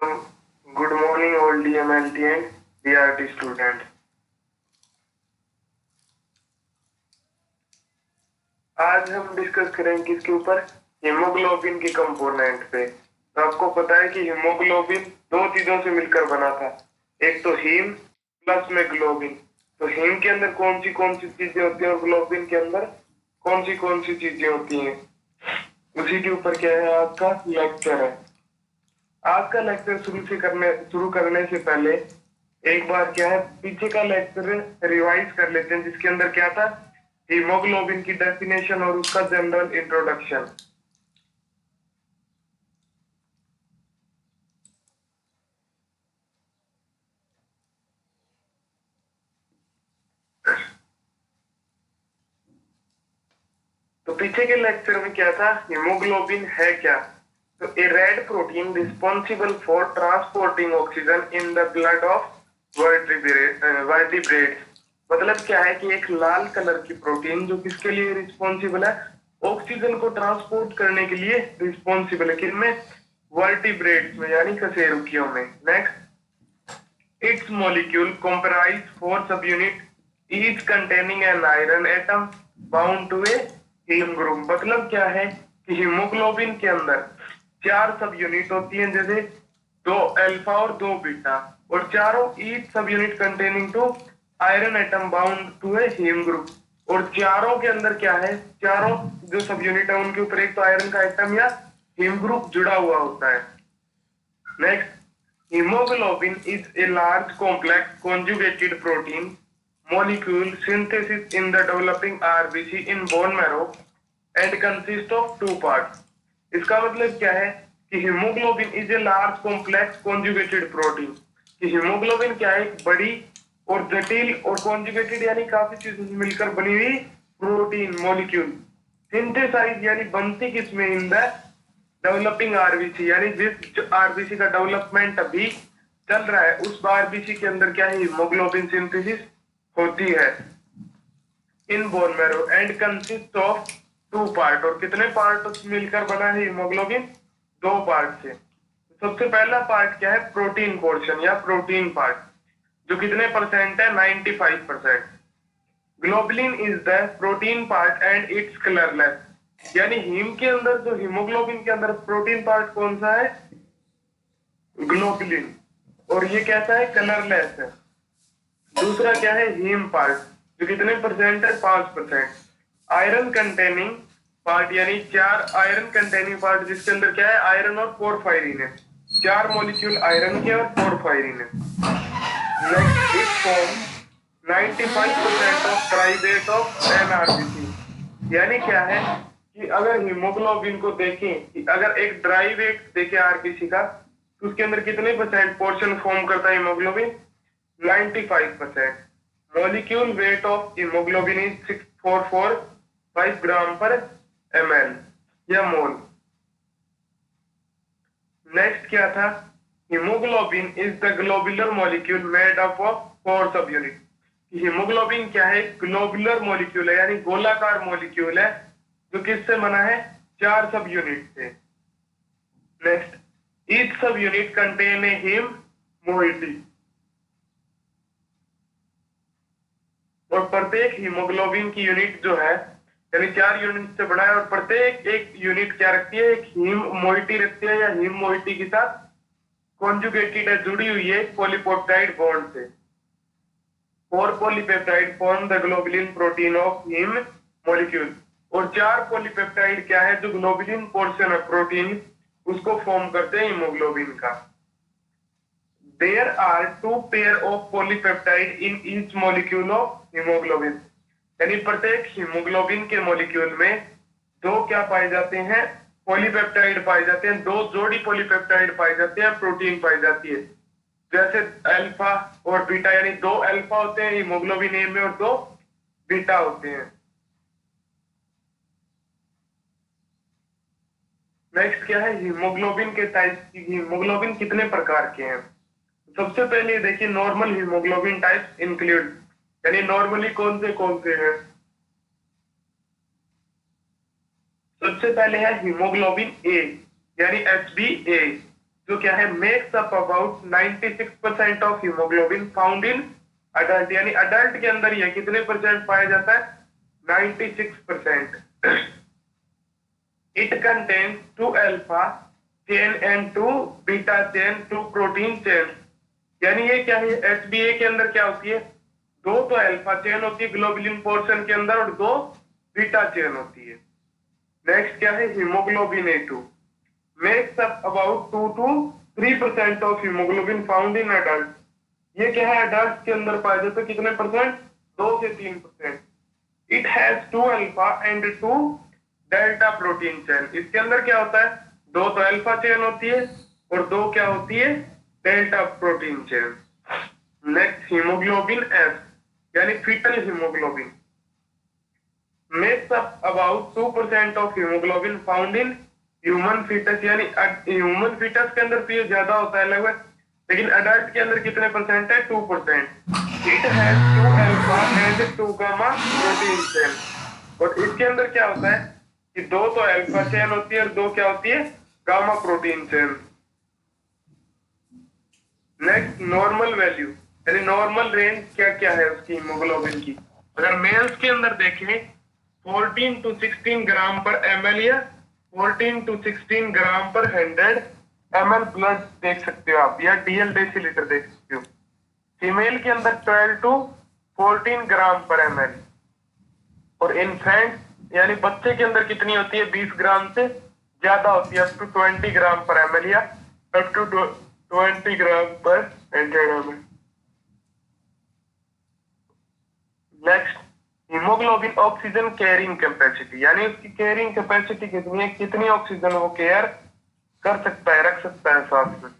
Good morning, all DMLT and DRT student. आज हम discuss करेंगे किसके ऊपर, हीमोग्लोबिन के कंपोनेंट पे। तो आपको पता है कि हीमोग्लोबिन दो चीजों से मिलकर बना था, एक तो हीम प्लस में ग्लोबिन। तो हीम के अंदर कौन सी चीजें होती हैं और ग्लोबिन के अंदर कौन सी चीजें होती हैं, उसी के ऊपर क्या है आज का लेक्चर है। आज का लेक्चर शुरू करने से पहले एक बार क्या है पीछे का लेक्चर रिवाइज कर लेते हैं, जिसके अंदर क्या था, हीमोग्लोबिन की डेफिनेशन और उसका जनरल इंट्रोडक्शन। तो पीछे के लेक्चर में क्या था, हीमोग्लोबिन है क्या, तो a red protein responsible for transporting oxygen in the blood of vertebrates. मतलब क्या है कि एक लाल कलर की प्रोटीन जो किसके लिए रिस्पॉन्सिबल है, ऑक्सीजन को ट्रांसपोर्ट करने के लिए रिस्पॉन्सिबल है, किनमें, वर्टिब्रेट्स में यानी कशेरुकियों में। Next, it's molecule comprise 4 subunit each containing an iron atom bound to a heme group। मतलब क्या है कि हीमोग्लोबिन के अंदर 4 सब यूनिट होती हैं, जैसे 2 अल्फा और 2 बीटा, और चारों each subunit containing two iron atom bound to a haem group. और चारों के अंदर क्या है, चारों जो सब यूनिट है उनके ऊपर एक तो आयरन का एटम या हीम ग्रुप जुड़ा हुआ होता है। Next, hemoglobin is a large complex conjugated protein molecule synthesis in the developing RBC in bone marrow and consists of two parts। इसका मतलब क्या है कि haemoglobin is a large complex conjugated protein, कि हीमोग्लोबिन क्या है, एक बड़ी और जटिल और कॉन्जुगेटेड यानी काफी चीजों से मिलकर बनी हुई प्रोटीन मॉलिक्यूल। सिंथेसाइज यानी बनती किसमें, इन द डेवलपिंग आरबीसी, यानी जिस आरबीसी का डेवलपमेंट अभी चल रहा है उस आरबीसी के अंदर क्या है, हीमोग्लोबिन सिंथेसिस होती है in bone marrow and consist of 2 part. और कितने पार्ट मिलकर बना है हीमोग्लोबिन, 2 पार्ट से। सबसे पहला पार्ट क्या है, प्रोटीन पोर्शन या प्रोटीन पार्ट, जो कितने परसेंट है, 95%। Globulin is the protein part and it's colourless. यानी हीम के अंदर जो हीमोग्लोबिन के अंदर प्रोटीन पार्ट कौन सा है, ग्लोबुलिन, और ये कैसा है, कलरलेस है। दूसरा क्या है, हीम पार्ट, जो कितने परसेंट है, 5%। आयरन कंटेनिंग पार्ट, यानी 4 आयरन कंटेनिंग पार्ट, जिसके अंदर क्या है, आयरन और पोरफायरिन है, 4 मॉलिक्यूल आयरन के और पोरफायरिन है। Next, it form 95% of dry weight of an RBC. यानी क्या है कि अगर हीमोग्लोबिन को देखें कि अगर एक ड्राई वेट देखें आरबीसी का, तो उसके अंदर कितने परसेंट पोर्शन फॉर्म करता है haemoglobin, 95%। Molecule weight of haemoglobin is 6445 ग्राम पर ml या मोल। नेक्स्ट क्या था, haemoglobin is the globular molecule made up of 4 सब यूनिट। हीमोग्लोबिन क्या है, ग्लोबुलर मॉलिक्यूल है, यानी गोलाकार मॉलिक्यूल है, जो किससे बना है, 4 सब यूनिट से। Next, each subunit contain a haem moiety. और प्रत्येक हीमोग्लोबिन की यूनिट जो है, यानी 4 यूनिट से बना है, और प्रत्येक एक यूनिट क्या रखती है, एक हीम मोइटी रखती है, या हीम मोइटी के साथ कॉन्जुगेटेड है, जुड़ी हुई है पॉलीपेप्टाइड बॉन्ड से। 4 polypeptide form the globulin protein of haem molecule. और 4 पॉलीपेप्टाइड क्या है, जो ग्लोबुलिन पोर्शन है प्रोटीन, उसको फॉर्म करते हैं हीमोग्लोबिन का। There are 2 pair of polypeptide in each molecule of hemoglobin। यानी प्रत्येक हीमोग्लोबिन के मॉलिक्यूल में 2 क्या पाए जाते हैं, पॉलीपेप्टाइड पाए जाते हैं, 2 जोड़ी पॉलीपेप्टाइड पाए जाते हैं, प्रोटीन पाई जाती है। जैसे अल्फा और बीटा, यानी 2 अल्फा होते हैं हीमोग्लोबिन ए में और 2 बीटा होते हैं। नेक्स्ट क्या है, हीमोग्लोबिन के टाइप, हीमोग्लोबिन कितने प्रकार के हैं। सबसे पहले देखिए, नॉर्मल हीमोग्लोबिन टाइप इंक्लूड, यानी नॉर्मली कौन से हैं। सबसे पहले है हीमोग्लोबिन ए, यानी HbA। जो क्या है makes up about 96% of haemoglobin found in adult, यानी अडल्ट के अंदर यह कितने परसेंट पाया जाता है? 96%। It contains 2 alpha chain and 2 beta chain 2 protein chain, यानी ये क्या है एचबीए के अंदर क्या होती है? 2 तो अल्फा चेन होती है ग्लोबुलिन पोर्शन के अंदर और 2 बीटा चेन होती है। नेक्स्ट क्या है? Haemoglobin A2 makes up about 2 to 3% of haemoglobin found in adult. ये क्या है अडल्ट के अंदर पाया जाता है कितने परसेंट? 2 से 3%। It has 2 alpha and 2 delta protein chain. इसके अंदर क्या होता है? 2 तो अल्फा चेन होती है और 2 क्या होती है? Delta protein chain. Next haemoglobin S यानी fetal haemoglobin makes up about 2% of haemoglobin found in human fetus, यानी ह्यूमन फीटस के अंदर तो ये ज्यादा होता है लगभग, लेकिन अडल्ट के अंदर कितने परसेंट है? 2%। It has 2 alpha and 2 gamma protein chain, और इसके अंदर क्या होता है कि 2 तो अल्फा चेन होती है और 2 क्या होती है? Gamma protein chain. Next normal value यानी नॉर्मल रेंज क्या क्या है उसकी हीमोग्लोबिन की? अगर मेल्स के अंदर देखें 14 to 16 ग्राम पर ml या 14 to 16 ग्राम पर 100 ml ब्लड देख सकते हो आप, या DL डेसीलीटर देख सकते हो। फीमेल के अंदर 12 to 14 ग्राम पर ml, और इन्फेंट यानी बच्चे के अंदर कितनी होती है? 20 ग्राम से ज्यादा होती है, अप टू 20 ग्राम पर ml या अप टू 20 ग्राम पर 100 ml। Next haemoglobin oxygen carrying capacity, यानी उसकी कैरिंग कैपेसिटी कितनी है? कितनी ऑक्सीजन वो केयर कर सकता है, रख सकता है सांस में।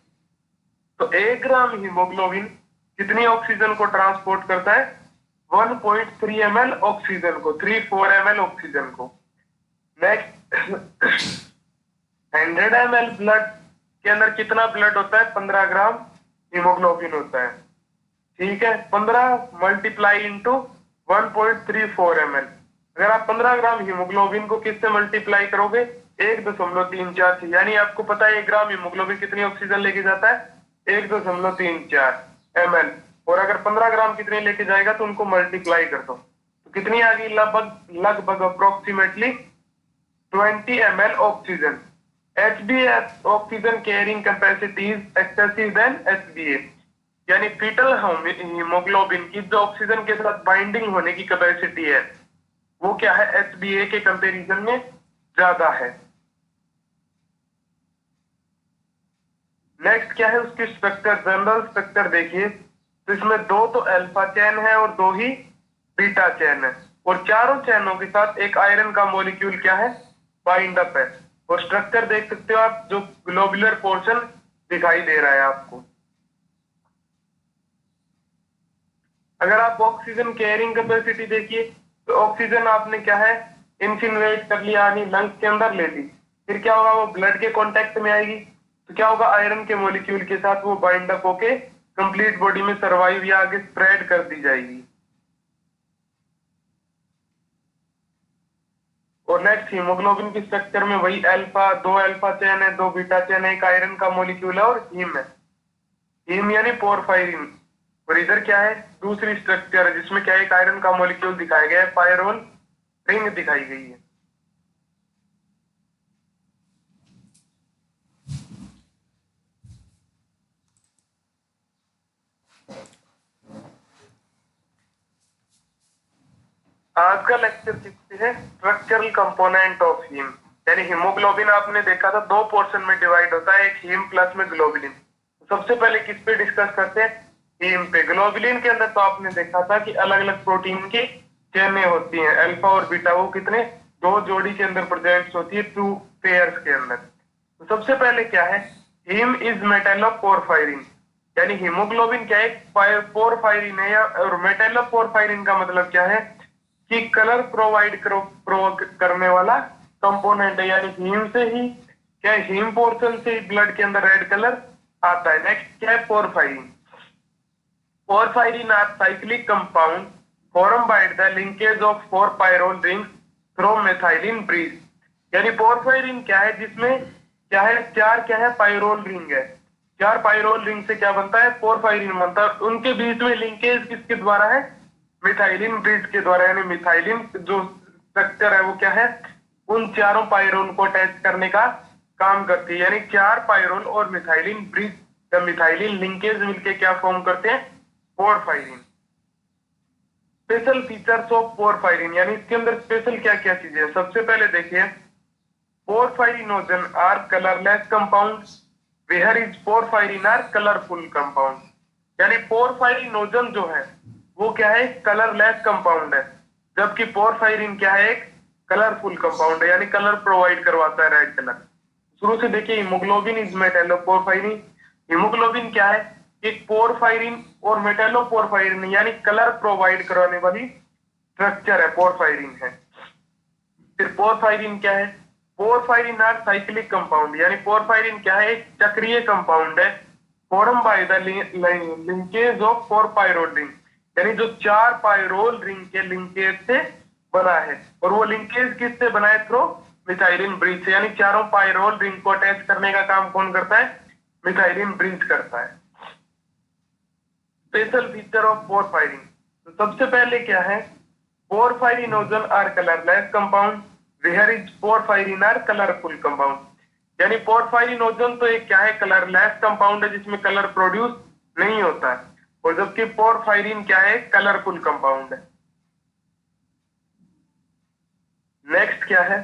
तो 1 ग्राम हीमोग्लोबिन कितनी ऑक्सीजन को ट्रांसपोर्ट करता है? 1.3 ml ऑक्सीजन को, 3-4 ml ऑक्सीजन को। नेक्स्ट 100 ml ब्लड के अंदर कितना ब्लड होता है? 15 ग्राम हीमोग्लोबिन होता है, ठीक है। 15 मल्टीप्लाई इंटू 1.34 ml। अगर आप 15 ग्राम हीमोग्लोबिन को किससे मल्टीप्लाई करोगे? 1.34 से, यानी आपको पता है 1 ग्राम हीमोग्लोबिन कितनी ऑक्सीजन लेके जाता है? 1.34 ml, और अगर 15 ग्राम कितने लेके जाएगा तो उनको मल्टीप्लाई कर दो, तो कितनी आ गई? लगभग approximately 20 ml oxygen. HbA oxygen carrying capacity is excessive than HbA, यानी फीटल हीमोग्लोबिन की जो ऑक्सीजन के साथ बाइंडिंग होने की कैपेसिटी है वो क्या है? HbA के कंपैरिजन में ज्यादा है। नेक्स्ट क्या है उसकी स्ट्रक्चर? जनरल स्ट्रक्चर देखिए तो इसमें 2 तो अल्फा चेन है और 2 ही बीटा चेन है, और चारों चैनों के साथ एक आयरन का मॉलिक्यूल क्या है? बाइंड अप है। और स्ट्रक्चर देख सकते हो आप, जो ग्लोबुलर पोर्शन दिखाई दे रहा है आपको। अगर आप ऑक्सीजन कैरिंग कैपेसिटी देखिए तो ऑक्सीजन आपने क्या है? इनसिनरेट कर लिया, यानी लंग्स के अंदर ले ली, फिर क्या होगा? वो ब्लड के कांटेक्ट में आएगी, तो क्या होगा? आयरन के मॉलिक्यूल के साथ वो बाइंड अप होके कंप्लीट बॉडी में सर्वाइव या आगे स्प्रेड कर दी जाएगी। और नेक्स्ट हीमोग्लोबिन की स्ट्रक्चर में वही अल्फा, 2 अल्फा चेन है, 2 बीटा चेन है, एक आयरन का मॉलिक्यूल है और हीम है। हीम यानी पोरफायरिन। और इधर क्या है? दूसरी स्ट्रक्चर है जिसमें क्या है? एक आयरन का मॉलिक्यूल दिखाया गया है, पायरोल रिंग दिखाई गई है। आज का लेक्चर किससे है? स्ट्रक्चरल कंपोनेंट ऑफ हीम, यानी हीमोग्लोबिन आपने देखा था 2 पोर्शन में डिवाइड होता है, एक हीम प्लस में ग्लोबुलिन। सबसे पहले किस पे डिस्कस करते हैं? हीम पे। ग्लोबुलिन के अंदर तो आपने देखा था कि अलग अलग प्रोटीन की चेनें होती हैं, अल्फा और बीटा, वो कितने? 2 जोड़ी के अंदर प्रेजेंट होती है, 2 पेयर्स के अंदर। तो सबसे पहले क्या है? हीम इज मेटेलोपोरफायरिन, यानी हीमोग्लोबिन क्या है? पोरफायरिन है, और मेटेलोपोरफायरिन का मतलब क्या है? कि कलर प्रोवाइड करने वाला कंपोनेंट है, यानी हीम से ही क्या है? हीम पोर्शन से ही ब्लड के अंदर रेड कलर आता है। नेक्स्ट क्या है? Porphyrin. Porphyrin are cyclic compound formed by the linkage of 4 pyrrole rings through methylene bridge, यानी पोरफायरिन क्या है? जिसमें क्या है? 4 क्या है? पायरोल रिंग है, 4 पाइरोल रिंग से क्या बनता है, पोरफायरिन बनता है। उनके बीच में लिंकेज किसके द्वारा है, मिथाइलिन ब्रिज के द्वारा, यानी मिथाइलिन जो स्ट्रक्चर है वो क्या है, उन चारों पाइरोल को अटैच करने का काम करती है। यानी 4 पाइरोल और मिथाइलिन ब्रिज या मिथाइलिन लिंकेज मिलके क्या फॉर्म करते हैं, porphyrin. Special features of porphyrin, यानी इसके अंदर स्पेशल क्या क्या चीजें हैं। सबसे पहले देखिए, porphyrinogen are colourless compound, whereas porphyrin are colourful compound. यानी पोरफायरिनोजन जो है वो क्या है, कलरलेस कंपाउंड है, जबकि पोरफायरिन क्या है, एक कलरफुल कंपाउंड है, यानी कलर प्रोवाइड करवाता है, रेड कलर। शुरू से देखिए, हीमोग्लोबिन इज मेटेलोपोरफायरिन। हीमोग्लोबिन क्या है, एक पोरफायरिन और मेटेलोपोरफायरिन यानी कलर प्रोवाइड करवाने वाली स्ट्रक्चर है, पोरफायरिन है। फिर पोरफायरिन क्या है, पोरफायरिन आर साइक्लिक कंपाउंड, यानी पोरफायरिन क्या है, एक चक्रीय कंपाउंड है, form by the linkage of 4 pyrrole ring, यानी जो 4 पाइरोल रिंग के लिंकेज से बना है। और वो लिंकेज किससे बना है, थ्रू मिथाइलिन ब्रिज से, यानी चारों पाइरोल रिंग को अटैच करने का काम कौन करता है, मिथाइलिन ब्रिज करता है। स्पेशल फीचर ऑफ पोरफायरिन, तो सबसे पहले क्या है, porphyrinogen are colourless compound, whereas porphyrin are colourful compound. यानी पोरफायरिनोजन तो एक क्या है, कलरलेस कंपाउंड है जिसमें कलर प्रोड्यूस नहीं होता है, और जबकि पोरफायरिन क्या है, कलरफुल कंपाउंड है। नेक्स्ट क्या है,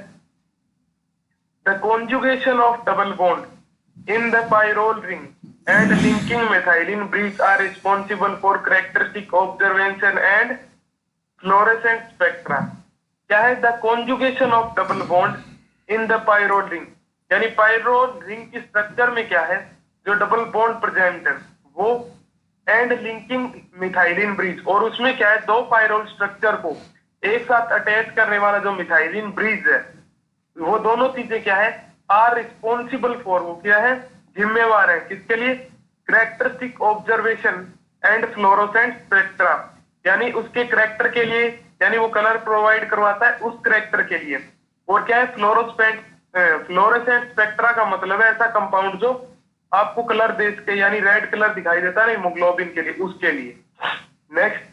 the conjugation of double bond in the pyrrole ring and linking methylene bridge are responsible for characteristic observation and fluorescent spectra। क्या है, the conjugation of double bond in the pyrrole ring, यानी pyrrole ring की structure में क्या है, जो double bond present है वो, एंड लिंकिंग मिथाइलिन ब्रिज, और उसमें क्या है, 2 पाइरोल स्ट्रक्चर को एक साथ अटैच करने वाला जो मिथाइलिन ब्रिज है, वो दोनों चीजें क्या है, आर रिस्पॉन्सिबल फॉर, वो क्या है, जिम्मेवार है किसके लिए, characteristic observation and fluorescent spectra, यानी उसके करेक्टर के लिए, यानी वो कलर प्रोवाइड करवाता है उस करेक्टर के लिए। और क्या है, फ्लोरोसेंट स्पेक्ट्रा का मतलब है ऐसा कंपाउंड जो आपको कलर दे सके, यानी रेड कलर दिखाई देता है ना हीमोग्लोबिन के लिए, उसके लिए। Next,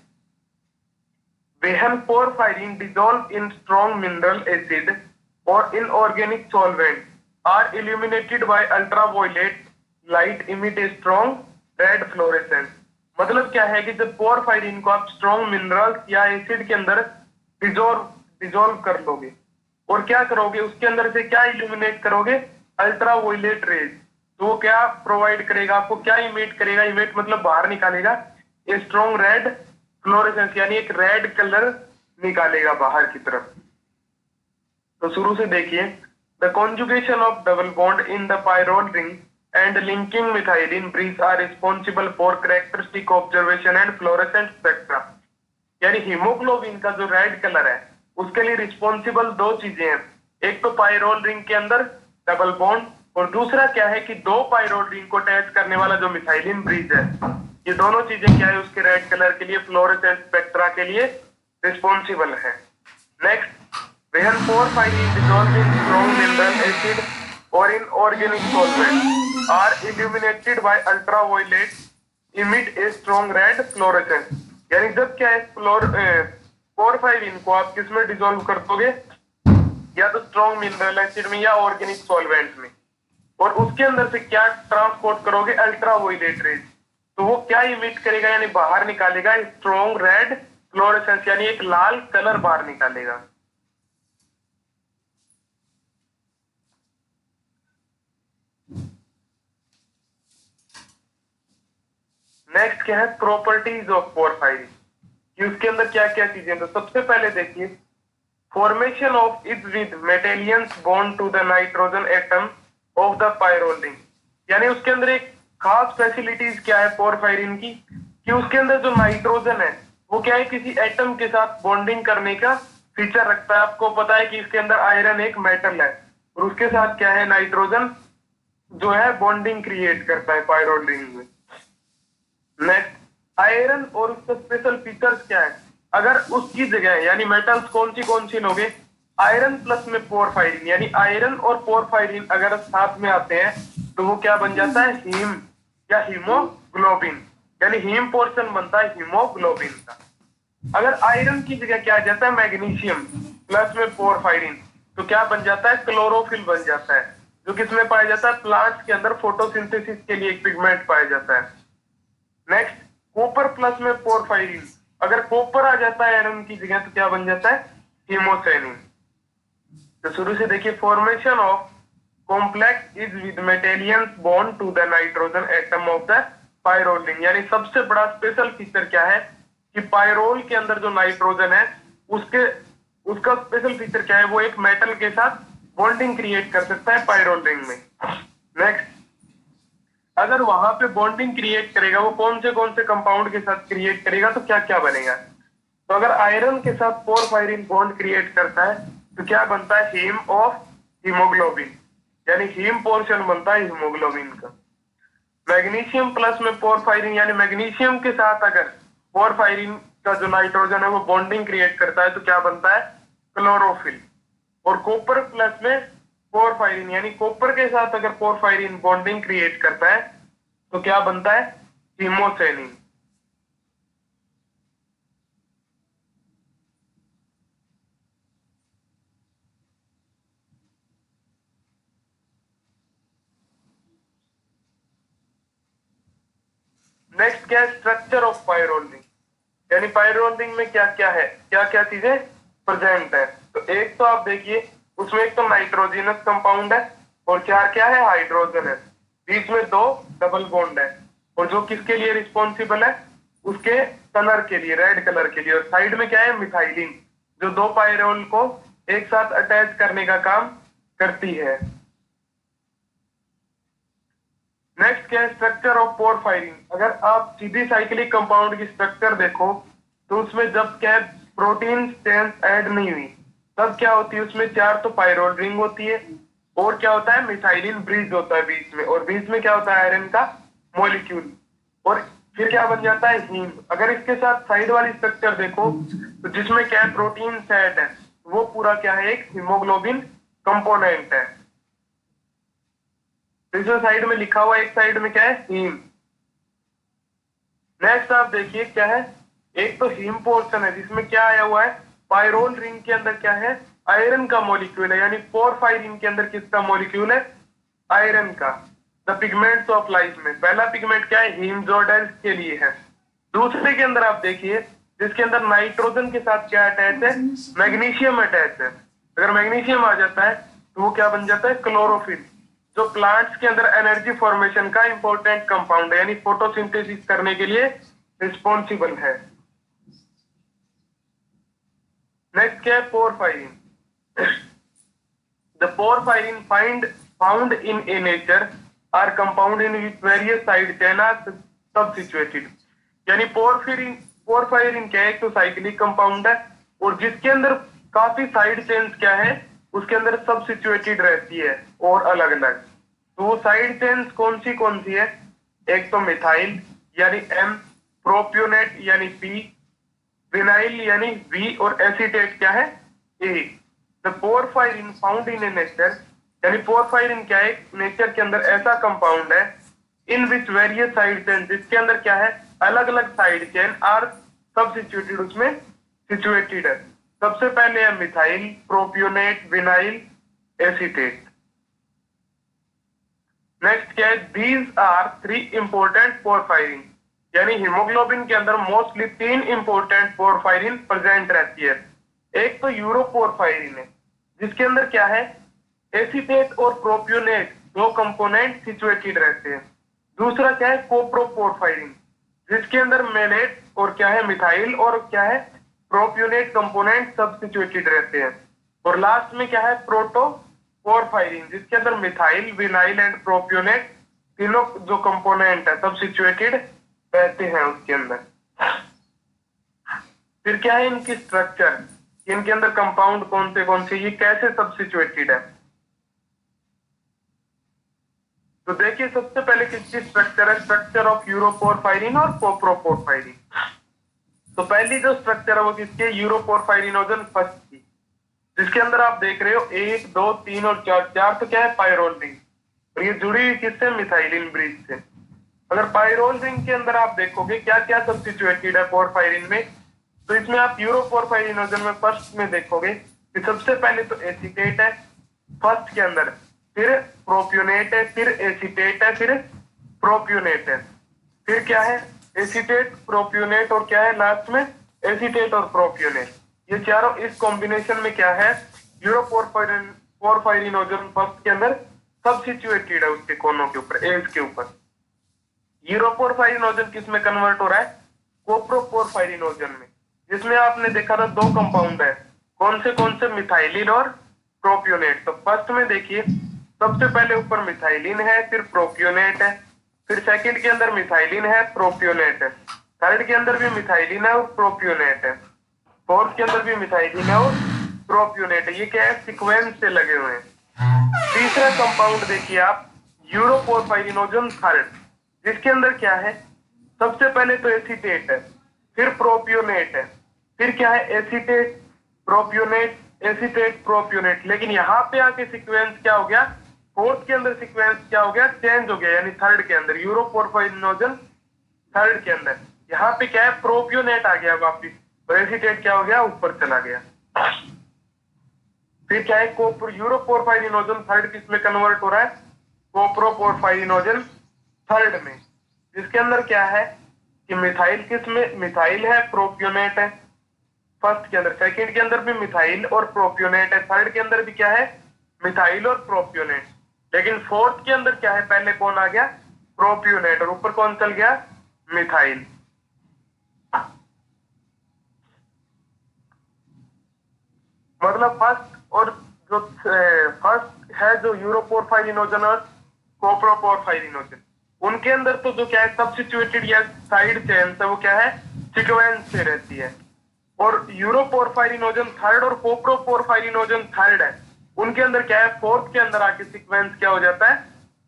when porphyrin dissolved in strong mineral acid or inorganic solvent are illuminated by ultraviolet light emit a strong red fluorescence। मतलब क्या है कि जब पोरफायरिन को आप स्ट्रॉन्ग मिनरल या एसिड के अंदर डिजोल्व कर लोगे और क्या करोगे, उसके अंदर से क्या इल्यूमिनेट करोगे, अल्ट्रावायलेट रेज, तो वो क्या प्रोवाइड करेगा आपको, क्या इमिट करेगा, इमिट मतलब बाहर निकालेगा, ए स्ट्रॉन्ग रेड फ्लोरेसेंस, यानी एक रेड कलर निकालेगा बाहर की तरफ। तो शुरू से देखिए, the conjugation of double bond in the pyrrole ring and linking methylene bridge are responsible for characteristic observation and fluorescent spectra. यानी हीमोग्लोबिन का जो रेड कलर है उसके लिए रिस्पॉन्सिबल 2 चीजें हैं, एक तो पाइरोल रिंग के अंदर डबल बॉन्ड, और दूसरा क्या है कि 2 पाइरोल रिंग को अटैच करने वाला जो मिथाइलिन ब्रिज है, ये दोनों चीजें क्या है, उसके रेड कलर के लिए, फ्लोरेसेंट स्पेक्ट्रा के लिए रिस्पॉन्सिबल है। Next, when porphyrin dissolved in strong mineral acid or in organic solvent are illuminated by ultraviolet emit a strong red fluorescence। यानी जब क्या है, पोरफायरिन को आप किसमें डिसॉल्व कर दोगे, या तो स्ट्रॉन्ग मिनरल एसिड में या ऑर्गेनिक सॉल्वेंट में, और उसके अंदर से क्या ट्रांसपोर्ट करोगे, अल्ट्रावायलेट रेज, तो वो क्या इमिट करेगा, यानी बाहर निकालेगा स्ट्रॉन्ग रेड फ्लोरेसेंस, यानी एक लाल कलर बाहर निकालेगा। नेक्स्ट क्या है, प्रॉपर्टीज ऑफ पोरफायरिन, कि उसके अंदर क्या क्या चीजें। तो सबसे पहले देखिए, formation of is with metal ions bond to the nitrogen atom of the pyrrole ring, यानी उसके अंदर एक खास फैसिलिटीज क्या है पोरफायरिन की, कि उसके अंदर जो नाइट्रोजन है वो क्या है, किसी एटम के साथ बॉन्डिंग करने का फीचर रखता है। आपको पता है कि इसके अंदर आयरन एक मेटल है, और उसके साथ क्या है, नाइट्रोजन जो है बॉन्डिंग क्रिएट करता है पाइरोल रिंग में। नेक्स्ट, आयरन और उसका स्पेशल फीचर्स क्या है, अगर उसकी जगह यानी मेटल्स कौन सी लोगे, आयरन प्लस में पोरफायरिन, यानी आयरन और पोरफायरिन अगर साथ में आते हैं तो वो क्या बन जाता है, हीम, या हीमोग्लोबिन, यानी हीम पोर्शन बनता है हीमोग्लोबिन का। अगर आयरन की जगह क्या आ जाता है मैग्नीशियम प्लस में पोरफायरिन, तो क्या बन जाता है क्लोरोफिल बन जाता है, जो किसमें पाया जाता है प्लांट्स के अंदर फोटोसिंथेसिस के लिए एक पिगमेंट पाया जाता है। नेक्स्ट कॉपर प्लस में पोरफायरिन, अगर कॉपर आ जाता है आयरन की जगह तो क्या बन जाता है हीमोसाइनिन। तो शुरू से देखिए formation of complex is with metal ions bond to the nitrogen atom of the pyrrole ring, यानी सबसे बड़ा स्पेशल फीचर क्या है कि पायरोल के अंदर जो नाइट्रोजन है उसके उसका स्पेशल फीचर क्या है, वो एक मेटल के साथ बॉन्डिंग क्रिएट कर सकता है पायरोल रिंग में। नेक्स्ट अगर वहां पे बॉन्डिंग क्रिएट करेगा वो कौन से कंपाउंड के साथ क्रिएट करेगा, तो क्या क्या बनेगा। तो अगर आयरन के साथ पोरफायरिन बॉन्ड क्रिएट करता है तो क्या बनता है हीम ऑफ हीमोग्लोबिन, यानी हीम पोर्शन बनता है हीमोग्लोबिन का। मैग्नीशियम प्लस में पोरफायरिन, यानी मैग्नीशियम के साथ अगर पोरफायरिन का जो नाइट्रोजन है वो बॉन्डिंग क्रिएट करता है तो क्या बनता है क्लोरोफिल। और कॉपर प्लस में पोरफायरिन, यानी कॉपर के साथ अगर पोरफायरिन बॉन्डिंग क्रिएट करता है तो क्या बनता है हीमोसेनिन। नेक्स्ट क्या है स्ट्रक्चर ऑफ पायरोल रिंग, यानी पायरोल रिंग में क्या क्या है, क्या क्या चीजें प्रेजेंट है। तो एक तो आप देखिए उसमें एक तो नाइट्रोजनस कंपाउंड है और चार क्या है हाइड्रोजन है, बीच में दो डबल बॉन्ड है, और जो किसके लिए रिस्पॉन्सिबल है उसके कलर के लिए, रेड कलर के लिए। और साइड में क्या है मिथाइलिन, जो दो पायरोल को एक साथ अटैच करने का काम करती है। नेक्स्ट क्या है स्ट्रक्चर ऑफ पोरफायरिन, अगर आप सीधी साइक्लिक कंपाउंड की स्ट्रक्चर देखो तो उसमें जब क्या है प्रोटीन चेन ऐड नहीं हुई तब क्या होती है उसमें चार तो पायरोल रिंग होती है और क्या होता है मिथाइलिन ब्रिज होता है बीच में, और बीच में क्या होता है आयरन का मॉलिक्यूल, और फिर क्या बन जाता है हीम। अगर इसके साथ साइड वाली स्ट्रक्चर देखो तो जिसमें क्या है प्रोटीन सेट है वो पूरा क्या है एक हीमोग्लोबिन कंपोनेंट है। तो साइड में लिखा हुआ एक साइड में क्या है हीम। नेक्स्ट आप देखिए क्या है एक तो हीम पोर्शन है जिसमें क्या आया हुआ है पायरोल रिंग के अंदर क्या है आयरन का मॉलिक्यूल है, यानी पोरफायरिन के अंदर किसका मॉलिक्यूल है आयरन का। द पिगमेंट्स ऑफ लाइफ में पहला पिगमेंट क्या है हीम जोर्डल्स के लिए है। दूसरे के अंदर आप देखिए जिसके अंदर नाइट्रोजन के साथ क्या अटैच है मैग्नीशियम अटैच है, अगर मैग्नीशियम आ जाता है तो वो क्या बन जाता है क्लोरोफिल, जो प्लांट्स के अंदर एनर्जी फॉर्मेशन का इंपॉर्टेंट कंपाउंड है, यानी फोटोसिंथेसिस करने के लिए रिस्पॉन्सिबल है। नेक्स्ट क्या है porphyrin, the porphyrin found in a nature are compound in which various side chain are substituted, यानी पोरफायरिन क्या है एक तो साइक्लिक कंपाउंड है और जिसके अंदर काफी साइड चेन्स क्या है उसके अंदर सबसिचुएटेड रहती है और अलग अलग। तो वो साइड चेन्स कौन सी है, एक तो मिथाइल यानी एम, प्रोपियोनेट यानी पी, विनाइल यानी वी, और एसीटेट क्या है A. The porphyrin found in a nature, यानी पोरफायरिन क्या है नेचर के अंदर ऐसा कंपाउंड है in which various side chain, जिसके अंदर क्या है अलग अलग साइड चेन आर सबसिचुएटेड, उसमें सिचुएटेड है। सबसे पहले है methyl, propionate, vinyl, acetate. Next क्या है these are three important porphyrin, यानी हीमोग्लोबिन के अंदर मोस्टली तीन इंपॉर्टेंट पोरफायरिन प्रेजेंट रहती है। एक तो यूरोपोरफायरिन है जिसके अंदर क्या है एसीटेट और प्रोपियोनेट दो कंपोनेंट सिचुएटेड रहते हैं। दूसरा क्या है कोप्रोपोरफायरिन जिसके अंदर मेलेट और क्या है मिथाइल और क्या है प्रोपियोनेट कंपोनेंट सब्स्टिट्यूटेड रहते हैं। और लास्ट में क्या है प्रोटोपोरफायरिन जिसके अंदर मिथाइल, विनाइल एंड प्रोपियोनेट तीनों जो कंपोनेंट है सब्स्टिट्यूटेड रहते हैं उसके अंदर। फिर क्या है इनकी स्ट्रक्चर, इनके अंदर कंपाउंड कौन से ये कैसे सब्स्टिट्यूटेड है। तो देखिए सबसे पहले किसकी स्ट्रक्चर है, स्ट्रक्चर ऑफ यूरोपोरफायरिन और कोप्रोपोरफायरिन। तो पहली जो स्ट्रक्चर है वो किसकी है यूरोपोरफायरिनोजन फर्स्ट की, जिसके अंदर आप देख रहे हो 1 2 3 और 4 4 तो क्या है पायरोल रिंग और ये जुड़ी हुई किससे मिथाइलिन ब्रिज से। अगर पाइरोल रिंग के अंदर आप देखोगे क्या क्या सब्स्टिट्यूटेड है पोरफायरिन में, तो इसमें आप यूरोपोरफायरिनोजन में फर्स्ट में देखोगे कि सबसे पहले तो एसीटेट है फर्स्ट के अंदर, फिर प्रोप्योनेट है, फिर एसीटेट है, फिर प्रोप्योनेट है, फिर क्या है एसीटेट प्रोप्योनेट और क्या है लास्ट में एसीटेट और प्रोप्योनेट। ये चारों इस कॉम्बिनेशन में क्या है यूरोपोरफायरिनोजन फर्स्ट के अंदर सब्स्टिट्यूटेड है उसके कोनों के ऊपर एज के ऊपर। यूरोपोरफायरिनोजन किस में कन्वर्ट हो रहा है कोप्रोपोरफायरिनोजन में, जिसमें आपने देखा था दो कंपाउंड है कौन से मिथाइलिन और प्रोप्योनेट। तो फर्स्ट में देखिए सबसे पहले ऊपर मिथाइलिन है, फिर प्रोप्योनेट है, फिर सेकंड के अंदर मिथाइलिन है प्रोप्योनेट है, थर्ड के अंदर भी मिथाइलिन है और प्रोप्योनेट है, फोर्थ के अंदर भी मिथाइलिन है और प्रोप्योनेट है। ये क्या है सीक्वेंस से लगे हुए हैं। तीसरा कंपाउंड देखिए आप यूरोपोरफायरिनोजन थर्ड, जिसके अंदर क्या है सबसे पहले तो एसीटेट है, फिर प्रोप्योनेट है, फिर क्या है एसीटेट प्रोप्योनेट एसीटेट प्रोप्योनेट। लेकिन यहाँ पे आके सीक्वेंस क्या हो गया फोर्थ के अंदर सीक्वेंस क्या हो गया चेंज हो गया, यानी थर्ड के अंदर यूरोपोरफायरिनोजन थर्ड के अंदर यहाँ पे क्या है प्रोप्योनेट आ गया वापिस और एसीटेट क्या हो गया ऊपर चला गया। फिर क्या है यूरोपोरफायरिनोजन थर्ड किस में कन्वर्ट हो रहा है कोप्रोपोरफायरिनोजन थर्ड में, जिसके अंदर क्या है कि मिथाइल किस में मिथाइल है प्रोप्योनेट है फर्स्ट के अंदर, सेकंड के अंदर भी मिथाइल और प्रोप्योनेट है, थर्ड के अंदर भी क्या है मिथाइल और प्रोप्योनेट। लेकिन फोर्थ के अंदर क्या है पहले कौन आ गया प्रोप्योनेट और ऊपर कौन चल गया मिथाइल। मतलब फर्स्ट और जो फर्स्ट है जो यूरोपोरफायरिनोजन और कोप्रोपोरफायरिनोजन उनके अंदर तो जो क्या है सब्स्टिट्यूटेड या साइड चेन है वो क्या है सीक्वेंस से रहती है, और यूरोपोरफायरिनोजन थर्ड और कोप्रोपोरफायरिनोजन थर्ड है उनके अंदर क्या है फोर्थ के अंदर आके सीक्वेंस क्या हो जाता है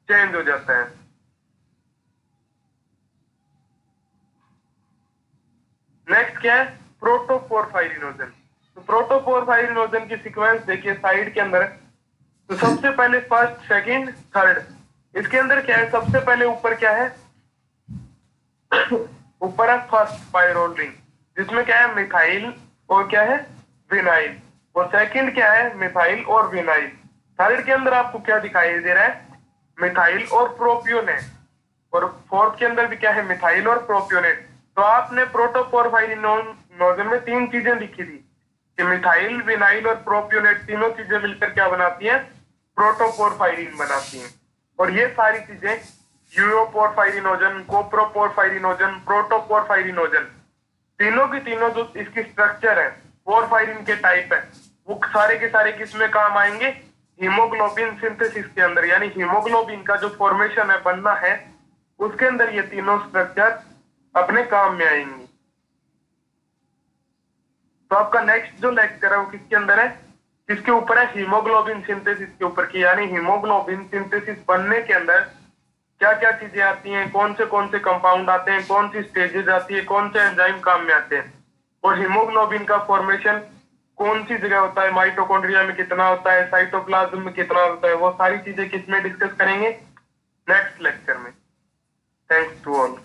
चेंज हो जाता है। नेक्स्ट क्या है प्रोटोपोरफायरिनोजन। तो प्रोटोपोरफायरिनोजन की सीक्वेंस देखिए साइड के अंदर, तो सबसे पहले फर्स्ट सेकंड थर्ड, इसके अंदर क्या है सबसे पहले ऊपर क्या है ऊपर है फर्स्ट पाइरोल रिंग जिसमें क्या है मिथाइल और क्या है विनाइल, और सेकंड क्या है मिथाइल और विनाइल, थर्ड के अंदर आपको क्या दिखाई दे रहा है मिथाइल और प्रोप्योनेट, और फोर्थ के अंदर भी क्या है मिथाइल और प्रोप्योनेट। तो आपने प्रोटोपोरफायरिनोजन में तीन चीजें लिखी थी कि मिथाइल विनाइल और प्रोप्योनेट तीनों चीजें मिलकर क्या बनाती हैं प्रोटोपोरफायरिन बनाती हैं, और ये सारी चीजें यूरोपोरफायरिनोजन कोप्रोपोरफायरिनोजन प्रोटोपोरफायरिनोजन तीनों की तीनों जो इसकी स्ट्रक्चर है पोरफायरिन के टाइप है वो सारे के सारे किस में काम आएंगे हीमोग्लोबिन सिंथेसिस के अंदर, यानी हीमोग्लोबिन का जो फॉर्मेशन है बनना है उसके अंदर ये तीनों स्ट्रक्चर अपने काम में आएंगी। तो आपका नेक्स्ट जो लेक्चर है वो किसके अंदर है किसके ऊपर है हीमोग्लोबिन सिंथेसिस के ऊपर की, यानी हीमोग्लोबिन सिंथेसिस बनने के अंदर क्या क्या चीजें आती हैं कौन से कंपाउंड आते हैं कौन सी स्टेजेस आती है कौन से एंजाइम काम में आते हैं, और हीमोग्लोबिन का फॉर्मेशन कौन सी जगह होता है माइटोकॉन्ड्रिया में कितना होता है साइटोप्लाज्म में कितना होता है, वो सारी चीजें किसमें डिस्कस करेंगे नेक्स्ट लेक्चर में। Thanks to all.